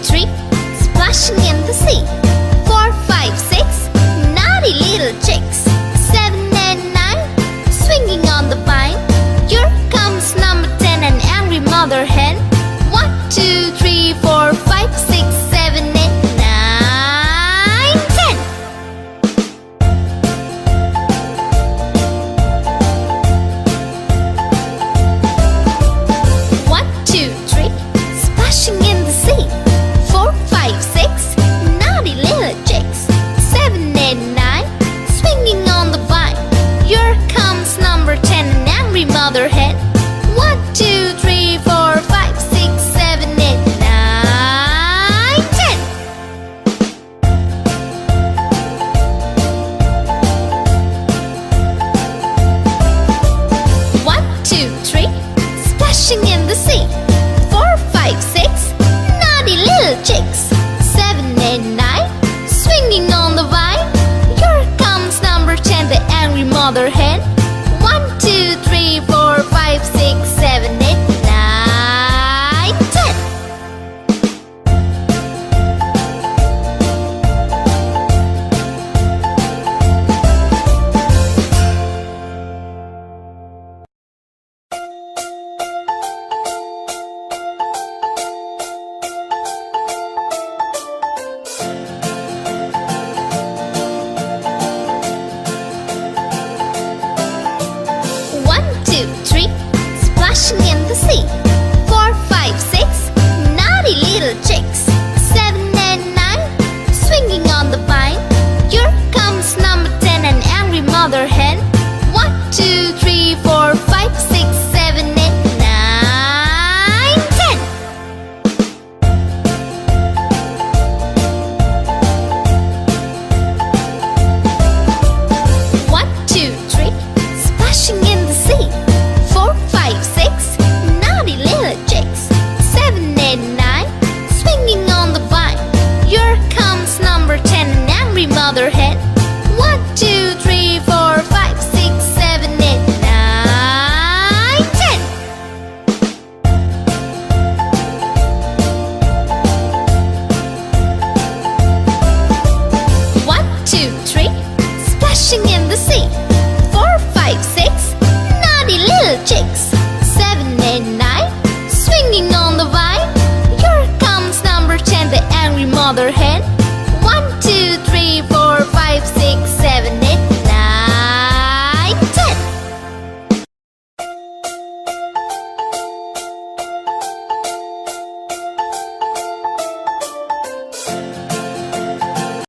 three, splashing in the sea. 4, 5, 6, naughty little chicks. 7 and 9, swinging on the vine. Here comes number 10, an angry mother hen. 1, 2, 3, 4, 5, 6, 7, 8, 9, 10. 1, 2, 3, splashing in the sea. 4, 5, 6, naughty little chicks. 7 and 9, swinging on the vine. Here comes number 10, an angry mother hen. 1, 2, 3, 4, 5, 6, 7, 8, 9, 10. 1, 2, 3, splashing in the sea. 4, 5, 6, naughty little chicks. 7 and 9, swinging on the vine. Here comes number 10, the angry mother hen. 1, 2, 3, 4, 5, 6, 7, 8, 9, 10. 1, 2, 3, splashing in the sea. 4, 5, 6, naughty little chicks. 7 and 9, swinging on the vine. Here comes number 10, an angry mother hen. 1, 2, 3, 4, 5, 6, 7, 8, 9, 10. 1, 2, 3, splashing in the sea. 4, 5, 6, naughty little chicks. 7 and 9, swinging on the vine. Here comes number 10, an angry mother hen. 1, 2, 3, 4, 5, 6, 7, 8, 9, 10. 1, 2, 3, splashing in the sea. 4, 5, 6, naughty little chicks. 7 and 9, swinging on the vine. Here comes number 10, the angry mother hen.